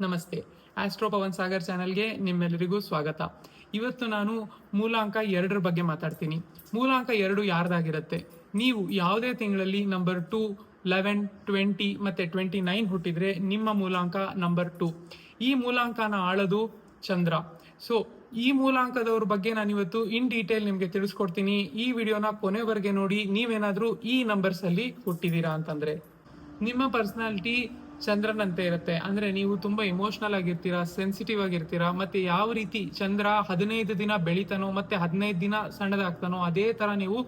ನಮಸ್ತೆ. ಆಸ್ಟ್ರೋ ಪವನ್ ಸಾಗರ್ ಚಾನೆಲ್ಗೆ ನಿಮ್ಮೆಲ್ಲರಿಗೂ ಸ್ವಾಗತ. ಇವತ್ತು ನಾನು ಮೂಲಾಂಕ 2 ಬಗ್ಗೆ ಮಾತಾಡ್ತೀನಿ. ಮೂಲಾಂಕ 2 ಯಾರ್ದಾಗಿರುತ್ತೆ? ನೀವು ಯಾವುದೇ ತಿಂಗಳಲ್ಲಿ ನಂಬರ್ 2, 11, 20 ಮತ್ತೆ 29 ಹುಟ್ಟಿದ್ರೆ ನಿಮ್ಮ ಮೂಲಾಂಕ ನಂಬರ್ 2. ಈ ಮೂಲಾಂಕನ ಆಳೋದು ಚಂದ್ರ. ಸೊ ಈ ಮೂಲಾಂಕದವ್ರ ಬಗ್ಗೆ ನಾನು ಇವತ್ತು ಇನ್ ಡೀಟೇಲ್ ನಿಮಗೆ ತಿಳಿಸ್ಕೊಡ್ತೀನಿ. ಈ ವಿಡಿಯೋನ ಕೊನೆವರೆಗೆ ನೋಡಿ. ನೀವೇನಾದ್ರೂ ಈ ನಂಬರ್ಸ್ ಅಲ್ಲಿ ಹುಟ್ಟಿದೀರಾ ಅಂತಂದ್ರೆ ನಿಮ್ಮ ಪರ್ಸನಾಲಿಟಿ ಚಂದ್ರನಂತೆ ಇರುತ್ತೆ. ಅಂದ್ರೆ ನೀವು ತುಂಬಾ ಇಮೋಷನಲ್ ಆಗಿರ್ತೀರಾ, ಸೆನ್ಸಿಟಿವ್ ಆಗಿರ್ತೀರಾ. ಮತ್ತೆ ಯಾವ ರೀತಿ ಚಂದ್ರ 15 ದಿನ ಬೆಳಿತಾನೋ ಮತ್ತೆ 15 ದಿನ ಸಣ್ಣದಾಗ್ತಾನೋ ಅದೇ ತರ ನೀವು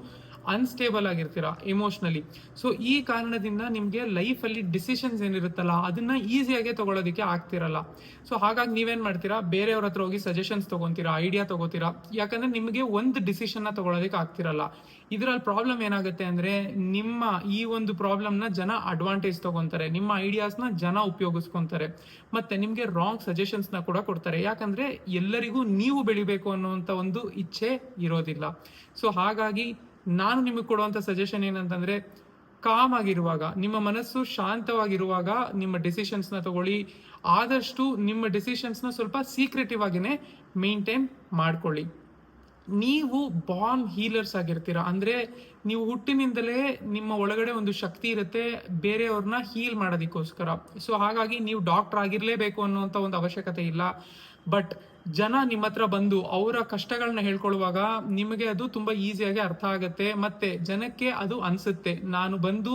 ಅನ್ಸ್ಟೇಬಲ್ ಆಗಿರ್ತೀರಾ ಇಮೋಷನಲಿ. ಸೊ ಈ ಕಾರಣದಿಂದ ನಿಮ್ಗೆ ಲೈಫ್ ಅಲ್ಲಿ ಡಿಸಿಷನ್ಸ್ ಏನಿರುತ್ತಲ್ಲ ಅದನ್ನ ಈಸಿಯಾಗೆ ತಗೊಳ್ಳೋದಕ್ಕೆ ಆಗ್ತಿರಲ್ಲ. ಸೊ ಹಾಗಾಗಿ ನೀವೇನ್ ಮಾಡ್ತೀರಾ, ಬೇರೆಯವ್ರ ಹತ್ರ ಹೋಗಿ ಸಜೆಷನ್ಸ್ ತಗೊಂತೀರಾ, ಐಡಿಯಾ ತಗೋತೀರಾ. ಯಾಕಂದ್ರೆ ನಿಮ್ಗೆ ಒಂದು ಡಿಸಿಷನ್ ನ ತಗೊಳ್ಳೋದಕ್ಕೆ ಆಗ್ತಿರಲ್ಲ. ಇದ್ರಲ್ಲಿ ಪ್ರಾಬ್ಲಮ್ ಏನಾಗುತ್ತೆ ಅಂದ್ರೆ ನಿಮ್ಮ ಈ ಒಂದು ಪ್ರಾಬ್ಲಮ್ ನ ಜನ ಅಡ್ವಾಂಟೇಜ್ ತಗೊಂತಾರೆ, ನಿಮ್ಮ ಐಡಿಯಾಸ್ ನ ಜನ ಉಪಯೋಗಿಸ್ಕೊಂತಾರೆ, ಮತ್ತೆ ನಿಮ್ಗೆ ರಾಂಗ್ ಸಜೆಷನ್ಸ್ ನ ಕೂಡ ಕೊಡ್ತಾರೆ. ಯಾಕಂದ್ರೆ ಎಲ್ಲರಿಗೂ ನೀವು ಬೆಳಿಬೇಕು ಅನ್ನುವಂತ ಒಂದು ಇಚ್ಛೆ ಇರೋದಿಲ್ಲ. ಸೊ ಹಾಗಾಗಿ ನಾನು ನಿಮಗೆ ಕೊಡುವಂತ ಸಜೆಷನ್ ಏನಂತಂದ್ರೆ, ಕಾಮ್ ಆಗಿರುವಾಗ, ನಿಮ್ಮ ಮನಸ್ಸು ಶಾಂತವಾಗಿರುವಾಗ ನಿಮ್ಮ ಡಿಸಿಷನ್ಸ್ ನ ತಗೊಳ್ಳಿ. ಆದಷ್ಟು ನಿಮ್ಮ ಡಿಸಿಷನ್ಸ್ ನ ಸ್ವಲ್ಪ ಸೀಕ್ರೆಟಿವ್ ಆಗಿನೇ ಮೇಂಟೈನ್ ಮಾಡ್ಕೊಳ್ಳಿ. ನೀವು ಬಾರ್ನ್ ಹೀಲರ್ಸ್ ಆಗಿರ್ತೀರಾ. ಅಂದ್ರೆ ನೀವು ಹುಟ್ಟಿನಿಂದಲೇ ನಿಮ್ಮ ಒಳಗಡೆ ಒಂದು ಶಕ್ತಿ ಇರುತ್ತೆ ಬೇರೆಯವ್ರನ್ನ ಹೀಲ್ ಮಾಡೋದಕ್ಕೋಸ್ಕರ. ಸೊ ಹಾಗಾಗಿ ನೀವು ಡಾಕ್ಟರ್ ಆಗಿರ್ಲೇಬೇಕು ಅನ್ನುವಂತ ಒಂದು ಅವಶ್ಯಕತೆ ಇಲ್ಲ. ಬಟ್ ಜನ ನಿಮ್ಮ ಹತ್ರ ಬಂದು ಅವರ ಕಷ್ಟಗಳನ್ನ ಹೇಳ್ಕೊಳ್ಳುವಾಗ ನಿಮಗೆ ಅದು ತುಂಬಾ ಈಸಿಯಾಗಿ ಅರ್ಥ ಆಗುತ್ತೆ. ಮತ್ತೆ ಜನಕ್ಕೆ ಅದು ಅನ್ಸುತ್ತೆ, ನಾನು ಬಂದು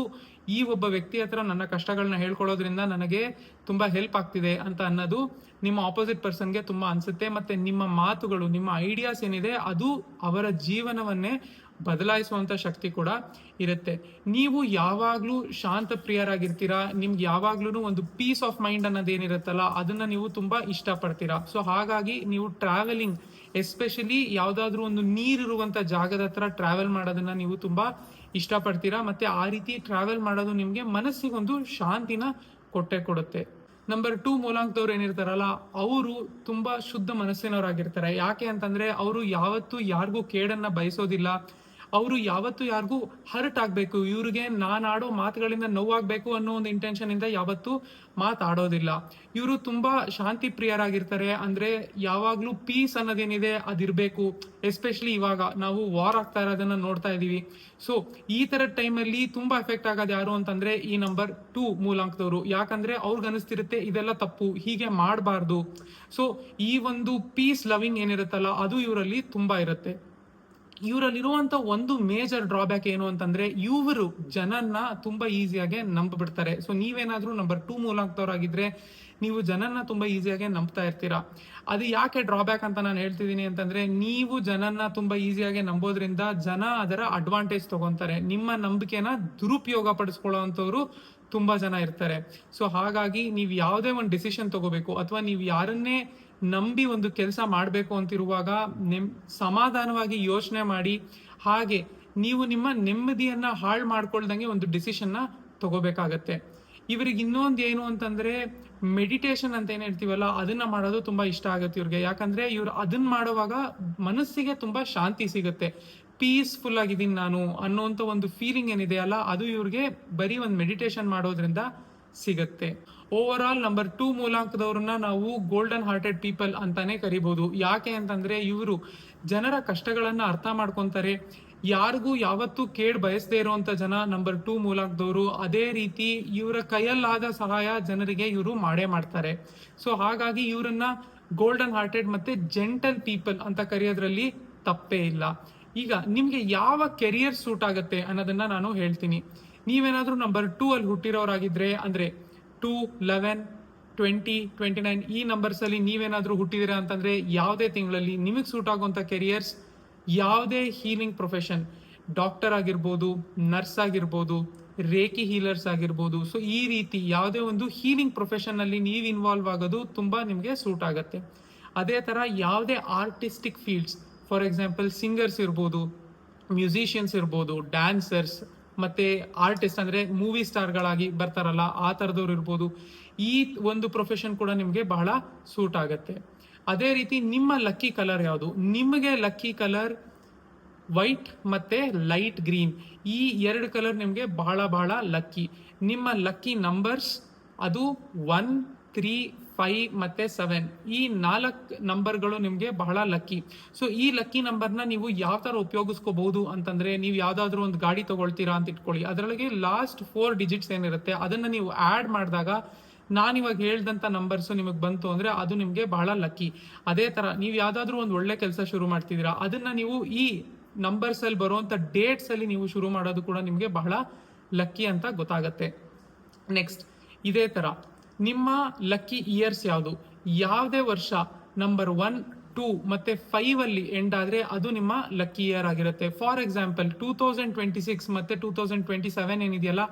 ಈ ಒಬ್ಬ ವ್ಯಕ್ತಿ ಹತ್ರ ನನ್ನ ಕಷ್ಟಗಳನ್ನ ಹೇಳ್ಕೊಳ್ಳೋದ್ರಿಂದ ನನಗೆ ತುಂಬಾ ಹೆಲ್ಪ್ ಆಗ್ತಿದೆ ಅಂತ ಅನ್ನೋದು ನಿಮ್ಮ ಆಪೋಸಿಟ್ ಪರ್ಸನ್ಗೆ ತುಂಬಾ ಅನ್ಸುತ್ತೆ. ಮತ್ತೆ ನಿಮ್ಮ ಮಾತುಗಳು, ನಿಮ್ಮ ಐಡಿಯಾಸ್ ಏನಿದೆ ಅದು ಅವರ ಜೀವನವನ್ನೇ ಬದಲಾಯಿಸುವಂತ ಶಕ್ತಿ ಕೂಡ ಇರುತ್ತೆ. ನೀವು ಯಾವಾಗ್ಲೂ ಶಾಂತ ಪ್ರಿಯರಾಗಿರ್ತೀರಾ. ನಿಮ್ಗೆ ಯಾವಾಗ್ಲೂ ಒಂದು ಪೀಸ್ ಆಫ್ ಮೈಂಡ್ ಅನ್ನೋದೇನಿರುತ್ತಲ್ಲ ಅದನ್ನ ನೀವು ತುಂಬಾ ಇಷ್ಟಪಡ್ತೀರಾ. ಸೊ ಹಾಗಾಗಿ ನೀವು ಟ್ರಾವೆಲಿಂಗ್, ಎಸ್ಪೆಷಲಿ ಯಾವ್ದಾದ್ರು ಒಂದು ನೀರಿರುವಂತ ಜಾಗದ ಹತ್ರ ಟ್ರಾವೆಲ್ ಮಾಡೋದನ್ನ ನೀವು ತುಂಬಾ ಇಷ್ಟಪಡ್ತೀರಾ. ಮತ್ತೆ ಆ ರೀತಿ ಟ್ರಾವೆಲ್ ಮಾಡೋದು ನಿಮ್ಗೆ ಮನಸ್ಸಿಗೊಂದು ಶಾಂತಿನ ಕೊಡುತ್ತೆ. ನಂಬರ್ 2 ಮೂಲಾಂಕದವ್ರು ಏನಿರ್ತಾರಲ್ಲ ಅವರು ತುಂಬಾ ಶುದ್ಧ ಮನಸ್ಸಿನವರಾಗಿರ್ತಾರೆ. ಯಾಕೆ ಅಂತಂದ್ರೆ ಅವರು ಯಾವತ್ತೂ ಯಾರಿಗೂ ಕೇಡನ್ನ ಬಯಸೋದಿಲ್ಲ. ಅವರು ಯಾವತ್ತೂ ಯಾರಿಗೂ ಹರ್ಟ್ ಆಗ್ಬೇಕು, ಇವ್ರಿಗೆ ನಾನು ಆಡೋ ಮಾತುಗಳಿಂದ ನೋವಾಗ್ಬೇಕು ಅನ್ನೋ ಒಂದು ಇಂಟೆನ್ಷನ್ ಇಂದ ಯಾವತ್ತೂ ಮಾತಾಡೋದಿಲ್ಲ. ಇವರು ತುಂಬಾ ಶಾಂತಿ ಪ್ರಿಯರಾಗಿರ್ತಾರೆ. ಅಂದ್ರೆ ಯಾವಾಗ್ಲೂ ಪೀಸ್ ಅನ್ನೋದೇನಿದೆ ಅದಿರ್ಬೇಕು. ಎಸ್ಪೆಷಲಿ ಇವಾಗ ನಾವು ವಾರ್ ಆಗ್ತಾ ಇರೋದನ್ನ ನೋಡ್ತಾ ಇದೀವಿ. ಸೊ ಈ ತರದ ಟೈಮಲ್ಲಿ ತುಂಬಾ ಎಫೆಕ್ಟ್ ಆಗೋದು ಯಾರು ಅಂತಂದ್ರೆ ಈ ನಂಬರ್ 2 ಮೂಲಾಂಕದವರು. ಯಾಕಂದ್ರೆ ಅವ್ರಿಗೆ ಅನಿಸ್ತಿರುತ್ತೆ ಇದೆಲ್ಲ ತಪ್ಪು, ಹೀಗೆ ಮಾಡಬಾರ್ದು. ಸೊ ಈ ಒಂದು ಪೀಸ್ ಲವಿಂಗ್ ಏನಿರುತ್ತಲ್ಲ ಅದು ಇವರಲ್ಲಿ ತುಂಬಾ ಇರುತ್ತೆ. ಇವರಲ್ಲಿರುವಂತ ಒಂದು ಮೇಜರ್ ಡ್ರಾಬ್ಯಾಕ್ ಏನು ಅಂತಂದ್ರೆ ಇವರು ಜನನ್ನ ತುಂಬಾ ಈಸಿಯಾಗಿ ನಂಬಿಬಿಡ್ತಾರೆ. ಸೊ ನೀವೇನಾದ್ರೂ ನಂಬರ್ 2 ಮೂಲಾಂಕದವರಾಗಿದ್ರೆ ನೀವು ಜನನ್ನ ತುಂಬಾ ಈಸಿಯಾಗಿ ನಂಬ್ತಾ ಇರ್ತೀರಾ. ಅದು ಯಾಕೆ ಡ್ರಾಬ್ಯಾಕ್ ಅಂತ ನಾನು ಹೇಳ್ತಿದ್ದೀನಿ ಅಂತಂದ್ರೆ, ನೀವು ಜನನ್ನ ತುಂಬಾ ಈಸಿಯಾಗಿ ನಂಬೋದ್ರಿಂದ ಜನ ಅದರ ಅಡ್ವಾಂಟೇಜ್ ತಗೊಂತಾರೆ. ನಿಮ್ಮ ನಂಬಿಕೆನ ದುರುಪಯೋಗ ಪಡಿಸ್ಕೊಳ್ಳುವಂತವ್ರು ತುಂಬಾ ಜನ ಇರ್ತಾರೆ. ಸೊ ಹಾಗಾಗಿ ನೀವು ಯಾವುದೇ ಒಂದು ಡಿಸಿಷನ್ ತಗೋಬೇಕು ಅಥವಾ ನೀವು ಯಾರನ್ನೇ ನಂಬಿ ಒಂದು ಕೆಲಸ ಮಾಡಬೇಕು ಅಂತಿರುವಾಗ ಸಮಾಧಾನವಾಗಿ ಯೋಚನೆ ಮಾಡಿ, ಹಾಗೆ ನೀವು ನಿಮ್ಮ ನೆಮ್ಮದಿಯನ್ನ ಹಾಳು ಮಾಡ್ಕೊಳ್ದಂಗೆ ಒಂದು ಡಿಸಿಷನ್ ನ ತಗೋಬೇಕಾಗತ್ತೆ. ಇವ್ರಿಗೆ ಇನ್ನೊಂದು ಏನು ಅಂತಂದ್ರೆ ಮೆಡಿಟೇಷನ್ ಅಂತ ಏನ್ ಹೇಳ್ತೀವಲ್ಲ ಅದನ್ನ ಮಾಡೋದು ತುಂಬಾ ಇಷ್ಟ ಆಗುತ್ತೆ ಇವ್ರಿಗೆ. ಯಾಕಂದ್ರೆ ಇವ್ರು ಅದನ್ನ ಮಾಡುವಾಗ ಮನಸ್ಸಿಗೆ ತುಂಬಾ ಶಾಂತಿ ಸಿಗುತ್ತೆ. ಪೀಸ್ಫುಲ್ ಆಗಿದ್ದೀನಿ ನಾನು ಅನ್ನೋಂಥ ಒಂದು ಫೀಲಿಂಗ್ ಏನಿದೆಯಲ್ಲ ಅದು ಇವ್ರಿಗೆ ಬರೀ ಒಂದು ಮೆಡಿಟೇಷನ್ ಮಾಡೋದ್ರಿಂದ ಸಿಗತ್ತೆ. ಓವರ್ ಆಲ್ ನಂಬರ್ 2 ಮೂಲಾಂಕದವ್ರನ್ನ ನಾವು ಗೋಲ್ಡನ್ ಹಾರ್ಟೆಡ್ ಪೀಪಲ್ ಅಂತಾನೆ ಕರಿಬಹುದು. ಯಾಕೆ ಅಂತಂದ್ರೆ ಇವರು ಜನರ ಕಷ್ಟಗಳನ್ನ ಅರ್ಥ ಮಾಡ್ಕೊಂತಾರೆ. ಯಾರಿಗೂ ಯಾವತ್ತೂ ಕೇಡ್ ಬಯಸದೇ ಇರುವಂತ ಜನ ನಂಬರ್ 2 ಮೂಲಾಂಕದವರು. ಅದೇ ರೀತಿ ಇವರ ಕೈಯಲ್ಲಾದ ಸಹಾಯ ಜನರಿಗೆ ಇವರು ಮಾಡೇ ಮಾಡ್ತಾರೆ. ಸೊ ಹಾಗಾಗಿ ಇವರನ್ನ ಗೋಲ್ಡನ್ ಹಾರ್ಟೆಡ್ ಮತ್ತೆ ಜೆಂಟಲ್ ಪೀಪಲ್ ಅಂತ ಕರೆಯೋದ್ರಲ್ಲಿ ತಪ್ಪೇ ಇಲ್ಲ. ಈಗ ನಿಮ್ಗೆ ಯಾವ ಕೆರಿಯರ್ ಸೂಟ್ ಆಗುತ್ತೆ ಅನ್ನೋದನ್ನ ನಾನು ಹೇಳ್ತೀನಿ. ನೀವೇನಾದ್ರೂ ನಂಬರ್ 2 ಅಲ್ಲಿ ಹುಟ್ಟಿರೋರಾಗಿದ್ರೆ ಅಂದ್ರೆ 2, 11, 20, 29 ಈ ನಂಬರ್ಸ್ ಅಲ್ಲಿ ನೀವೇನಾದ್ರೂ ಹುಟ್ಟಿದಿರಾ ಅಂತಂದ್ರೆ ಯಾವುದೇ ತಿಂಗಳಲ್ಲಿ ನಿಮಗೆ ಸೂಟ್ ಆಗುವಂತ ಕೆರಿಯರ್ಸ್, ಯಾವುದೇ ಹೀಲಿಂಗ್ ಪ್ರೊಫೆಷನ್, ಡಾಕ್ಟರ್ ಆಗಿರ್ಬೋದು, ನರ್ಸ್ ಆಗಿರ್ಬೋದು, ರೇಕಿ ಹೀಲರ್ಸ್ ಆಗಿರ್ಬೋದು. ಸೊ ಈ ರೀತಿ ಯಾವುದೇ ಒಂದು ಹೀಲಿಂಗ್ ಪ್ರೊಫೆಷನ್ ಅಲ್ಲಿ ನೀವು ಇನ್ವಾಲ್ವ್ ಆಗೋದು ತುಂಬಾ ನಿಮಗೆ ಸೂಟ್ ಆಗುತ್ತೆ. ಅದೇ ತರ ಯಾವುದೇ artistic fields, for example singers ಇರ್ಬೋದು, ಮ್ಯೂಸಿಷಿಯನ್ಸ್ ಇರ್ಬೋದು, ಡ್ಯಾನ್ಸರ್ಸ್, ಮತ್ತೆ ಆರ್ಟಿಸ್ಟ್ ಅಂದ್ರೆ ಮೂವಿ ಸ್ಟಾರ್ಗಳಾಗಿ ಬರ್ತಾರಲ್ಲ ಆ ತರದವ್ರು ಇರ್ಬೋದು. ಈ ಒಂದು ಪ್ರೊಫೆಷನ್ ಕೂಡ ನಿಮ್ಗೆ ಬಹಳ ಸೂಟ್ ಆಗತ್ತೆ. ಅದೇ ರೀತಿ ನಿಮ್ಮ ಲಕ್ಕಿ ಕಲರ್ ಯಾವುದು? ನಿಮಗೆ ಲಕ್ಕಿ ಕಲರ್ ವೈಟ್ ಮತ್ತೆ ಲೈಟ್ ಗ್ರೀನ್. ಈ 2 ಕಲರ್ ನಿಮ್ಗೆ ಬಹಳ ಬಹಳ ಲಕ್ಕಿ. ನಿಮ್ಮ ಲಕ್ಕಿ ನಂಬರ್ಸ್ ಅದು 1, 3, 5 ಮತ್ತೆ 7 ಈ 4 ನಂಬರ್ಗಳು ನಿಮಗೆ ಬಹಳ ಲಕ್ಕಿ. ಸೊ ಈ ಲಕ್ಕಿ ನಂಬರ್ನ ನೀವು ಯಾವ ತರ ಉಪಯೋಗಿಸ್ಕೋಬಹುದು ಅಂತಂದ್ರೆ, ನೀವು ಯಾವ್ದಾದ್ರು ಒಂದು ಗಾಡಿ ತಗೊಳ್ತೀರಾ ಅಂತ ಇಟ್ಕೊಳ್ಳಿ, ಅದರೊಳಗೆ ಲಾಸ್ಟ್ 4 ಡಿಜಿಟ್ಸ್ ಏನಿರುತ್ತೆ ಅದನ್ನ ನೀವು ಆಡ್ ಮಾಡಿದಾಗ ನಾನಿವಾಗ ಹೇಳ್ದಂತ ನಂಬರ್ಸ್ ನಿಮಗೆ ಬಂತು ಅಂದ್ರೆ ಅದು ನಿಮಗೆ ಬಹಳ ಲಕ್ಕಿ. ಅದೇ ತರ ನೀವು ಯಾವ್ದಾದ್ರು ಒಂದು ಒಳ್ಳೆ ಕೆಲಸ ಶುರು ಮಾಡ್ತಿದ್ದೀರಾ, ಅದನ್ನ ನೀವು ಈ ನಂಬರ್ಸ್ ಅಲ್ಲಿ ಬರುವಂತ ಡೇಟ್ಸ್ ಅಲ್ಲಿ ನೀವು ಶುರು ಮಾಡೋದು ಕೂಡ ನಿಮಗೆ ಬಹಳ ಲಕ್ಕಿ ಅಂತ ಗೊತ್ತಾಗತ್ತೆ. ನೆಕ್ಸ್ಟ್, ಇದೇ ತರ ನಿಮ್ಮ ಲಕ್ಕಿ ಇಯರ್ಸ್ ಯಾವುದು, ಯಾವುದೇ ವರ್ಷ ನಂಬರ್ 1, 2 ಮತ್ತೆ 5 ಅಲ್ಲಿ ಎಂಡ್ ಆದ್ರೆ ಅದು ನಿಮ್ಮ ಲಕ್ಕಿ ಇಯರ್ ಆಗಿರುತ್ತೆ. ಫಾರ್ ಎಕ್ಸಾಂಪಲ್ 2026 ಮತ್ತೆ 2027 ಏನಿದೆಯಲ್ಲ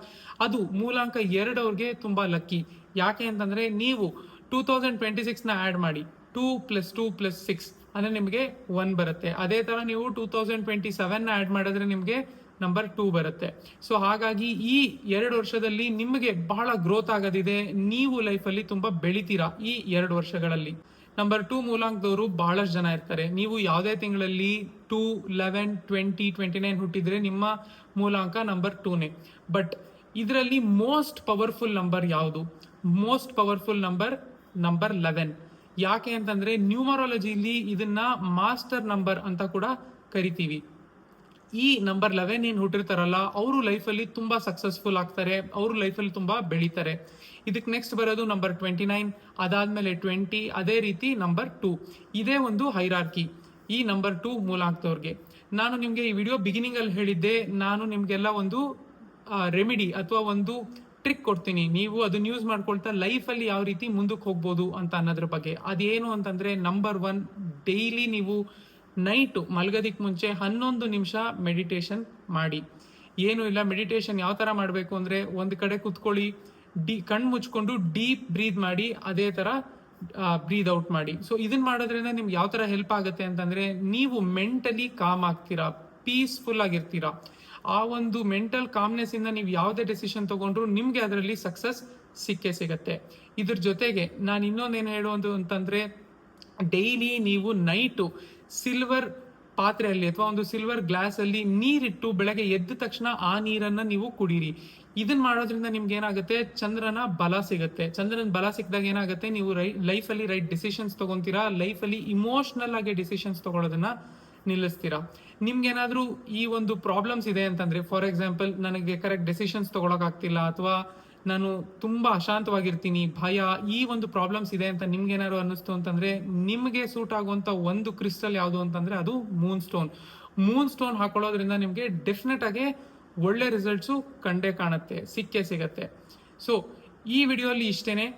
ಅದು ಮೂಲಾಂಕ 2 ಅವ್ರಿಗೆ ತುಂಬಾ ಲಕ್ಕಿ. ಯಾಕೆ ಅಂತಂದ್ರೆ ನೀವು 2026 ನ ಆಡ್ ಮಾಡಿ 2 + 2 + 6 ಅಂದ್ರೆ ನಿಮಗೆ 1 ಬರುತ್ತೆ. ಅದೇ ತರ ನೀವು 2027 ನ ಆಡ್ ಮಾಡಿದ್ರೆ ನಿಮಗೆ ನಂಬರ್ 2 ಬರುತ್ತೆ. ಸೊ ಹಾಗಾಗಿ ಈ 2 ವರ್ಷದಲ್ಲಿ ನಿಮಗೆ ಬಹಳ ಗ್ರೋತ್ ಆಗೋದಿದೆ, ನೀವು ಲೈಫಲ್ಲಿ ತುಂಬಾ ಬೆಳಿತೀರಾ ಈ 2 ವರ್ಷಗಳಲ್ಲಿ. ನಂಬರ್ 2 ಮೂಲಾಂಕದವರು ಬಹಳಷ್ಟು ಜನ ಇರ್ತಾರೆ. ನೀವು ಯಾವುದೇ ತಿಂಗಳಲ್ಲಿ 2, 11, 20, 29 ಹುಟ್ಟಿದ್ರೆ ನಿಮ್ಮ ಮೂಲಾಂಕ ನಂಬರ್ 2ನೇ. ಬಟ್ ಇದರಲ್ಲಿ ಮೋಸ್ಟ್ ಪವರ್ಫುಲ್ ನಂಬರ್ ಯಾವುದು? Most powerful number 11. ಯಾಕೆ ಅಂತಂದ್ರೆ ನ್ಯೂಮರಾಲಜಿಲಿ ಇದನ್ನ ಮಾಸ್ಟರ್ ನಂಬರ್ ಅಂತ ಕೂಡ ಕರಿತೀವಿ. ಈ ನಂಬರ್ 11 ಏನ್ ಹುಟ್ಟಿರ್ತಾರಲ್ಲ ಅವರು ಲೈಫಲ್ಲಿ ತುಂಬಾ ಸಕ್ಸಸ್ಫುಲ್ ಆಗ್ತಾರೆ, ಅವರು ಲೈಫಲ್ಲಿ ತುಂಬಾ ಬೆಳೀತಾರೆ. ಇದಕ್ಕೆ ನೆಕ್ಸ್ಟ್ ಬರೋದು ನಂಬರ್ 29, ಅದಾದ್ಮೇಲೆ 20, ಅದೇ ರೀತಿ ನಂಬರ್ 2. ಇದೇ ಒಂದು ಹೈರಾರ್ಕಿ ಈ ನಂಬರ್ 2 ಮೂಲಾಂಕದವ್ರಿಗೆ. ನಾನು ನಿಮ್ಗೆ ಈ ವಿಡಿಯೋ ಬಿಗಿನಿಂಗ್ ಅಲ್ಲಿ ಹೇಳಿದ್ದೆ, ನಾನು ನಿಮ್ಗೆಲ್ಲ ಒಂದು ರೆಮಿಡಿ ಅಥವಾ ಒಂದು ಟ್ರಿಕ್ ಕೊಡ್ತೀನಿ, ನೀವು ಅದನ್ನ ಯೂಸ್ ಮಾಡ್ಕೊಳ್ತಾ ಲೈಫಲ್ಲಿ ಯಾವ ರೀತಿ ಮುಂದಕ್ಕೆ ಹೋಗ್ಬೋದು ಅಂತ ಅನ್ನೋದ್ರ ಬಗ್ಗೆ. ಅದೇನು ಅಂತಂದ್ರೆ ನಂಬರ್ 1, ಡೈಲಿ ನೀವು ನೈಟು ಮಲ್ಗೋದಿಕ್ ಮುಂಚೆ 11 ನಿಮಿಷ ಮೆಡಿಟೇಷನ್ ಮಾಡಿ. ಏನು ಇಲ್ಲ, ಮೆಡಿಟೇಷನ್ ಯಾವ ತರ ಮಾಡಬೇಕು ಅಂದ್ರೆ ಒಂದು ಕಡೆ ಕುತ್ಕೊಳ್ಳಿ, ಕಣ್ಣು ಮುಚ್ಕೊಂಡು ಡೀಪ್ ಬ್ರೀದ್ ಮಾಡಿ, ಅದೇ ತರ ಬ್ರೀದ್ ಔಟ್ ಮಾಡಿ. ಸೊ ಇದನ್ನ ಮಾಡೋದ್ರಿಂದ ನಿಮ್ಗೆ ಯಾವ ತರ ಹೆಲ್ಪ್ ಆಗುತ್ತೆ ಅಂತಂದ್ರೆ ನೀವು ಮೆಂಟಲಿ ಕಾಮ್ ಆಗ್ತೀರಾ, ಪೀಸ್ಫುಲ್ ಆಗಿರ್ತೀರಾ. ಆ ಒಂದು ಮೆಂಟಲ್ ಕಾಮ್ನೆಸ್ ಇಂದ ನೀವು ಯಾವುದೇ ಡೆಸಿಷನ್ ತಗೊಂಡ್ರು ನಿಮ್ಗೆ ಅದರಲ್ಲಿ ಸಕ್ಸಸ್ ಸಿಕ್ಕೇ ಸಿಗತ್ತೆ. ಇದ್ರ ಜೊತೆಗೆ ನಾನು ಇನ್ನೊಂದೇನು ಹೇಳುವುದು ಅಂತಂದ್ರೆ, ಡೈಲಿ ನೀವು ನೈಟು ಸಿಲ್ವರ್ ಪಾತ್ರೆಯಲ್ಲಿ ಅಥವಾ ಒಂದು ಸಿಲ್ವರ್ ಗ್ಲಾಸ್ ಅಲ್ಲಿ ನೀರಿಟ್ಟು ಬೆಳಗ್ಗೆ ಎದ್ದ ತಕ್ಷಣ ಆ ನೀರನ್ನ ನೀವು ಕುಡೀರಿ. ಇದನ್ನ ಮಾಡೋದ್ರಿಂದ ನಿಮ್ಗೆ ಏನಾಗುತ್ತೆ, ಚಂದ್ರನ ಬಲ ಸಿಗುತ್ತೆ. ಚಂದ್ರನ ಬಲ ಸಿಕ್ಕಿದಾಗ ಏನಾಗುತ್ತೆ, ನೀವು ಲೈಫಲ್ಲಿ ರೈಟ್ ಡಿಸಿಷನ್ಸ್ ತಗೊಂತೀರಾ, ಲೈಫಲ್ಲಿ ಇಮೋಷನಲ್ ಆಗಿ ಡಿಸಿಷನ್ಸ್ ತಗೊಳ್ಳೋದನ್ನ ನಿಲ್ಲಿಸ್ತೀರಾ. ನಿಮ್ಗೇನಾದ್ರೂ ಈ ಒಂದು ಪ್ರಾಬ್ಲಮ್ಸ್ ಇದೆ ಅಂತಂದ್ರೆ, ಫಾರ್ ಎಕ್ಸಾಂಪಲ್ ನನಗೆ ಕರೆಕ್ಟ್ ಡೆಸಿಷನ್ಸ್ ತಗೊಳಕ್ ಆಗ್ತಿಲ್ಲ, ಅಥವಾ ನಾನು ತುಂಬಾ ಅಶಾಂತವಾಗಿರ್ತೀನಿ, ಭಯ, ಈ ಒಂದು ಪ್ರಾಬ್ಲಮ್ಸ್ ಇದೆ ಅಂತ ನಿಮ್ಗೆ ಏನಾದ್ರು ಅನ್ನಿಸ್ತು ಅಂತಂದ್ರೆ, ನಿಮ್ಗೆ ಸೂಟ್ ಆಗುವಂತ ಒಂದು ಕ್ರಿಸ್ಟಲ್ ಯಾವುದು ಅಂತಂದ್ರೆ ಅದು ಮೂನ್ ಸ್ಟೋನ್. ಮೂನ್ ಸ್ಟೋನ್ ಹಾಕೊಳ್ಳೋದ್ರಿಂದ ನಿಮ್ಗೆ ಡೆಫಿನೆಟ್ ಆಗಿ ಒಳ್ಳೆ ರಿಸಲ್ಟ್ಸು ಕಂಡೇ ಕಾಣುತ್ತೆ, ಸಿಕ್ಕೇ ಸಿಗತ್ತೆ. ಸೊ ಈ ವಿಡಿಯೋಲಿ ಇಷ್ಟೇನೆ.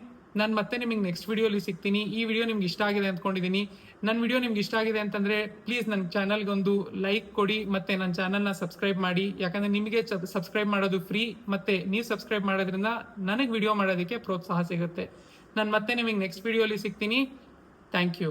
ನಾನು ಮತ್ತೆ ನಿಮಗೆ ನೆಕ್ಸ್ಟ್ ವಿಡಿಯೋಲಿ ಸಿಗ್ತೀನಿ. ಈ ವಿಡಿಯೋ ನಿಮ್ಗೆ ಇಷ್ಟ ಆಗಿದೆ ಅಂದ್ಕೊಂಡಿದ್ದೀನಿ. ನನ್ನ ವಿಡಿಯೋ ನಿಮ್ಗೆ ಇಷ್ಟ ಆಗಿದೆ ಅಂತಂದ್ರೆ ಪ್ಲೀಸ್ ನನ್ನ ಚಾನಲ್ಗೆ ಒಂದು ಲೈಕ್ ಕೊಡಿ, ಮತ್ತೆ ನನ್ನ ಚಾನಲ್ನ ಸಬ್ಸ್ಕ್ರೈಬ್ ಮಾಡಿ. ಯಾಕಂದ್ರೆ ನಿಮಗೆ ಸಬ್ಸ್ಕ್ರೈಬ್ ಮಾಡೋದು ಫ್ರೀ, ಮತ್ತೆ ನೀವು ಸಬ್ಸ್ಕ್ರೈಬ್ ಮಾಡೋದ್ರಿಂದ ನನಗೆ ವಿಡಿಯೋ ಮಾಡೋದಕ್ಕೆ ಪ್ರೋತ್ಸಾಹ ಸಿಗುತ್ತೆ. ನಾನು ಮತ್ತೆ ನಿಮಗೆ ನೆಕ್ಸ್ಟ್ ವಿಡಿಯೋಲಿ ಸಿಗ್ತೀನಿ. Thank you.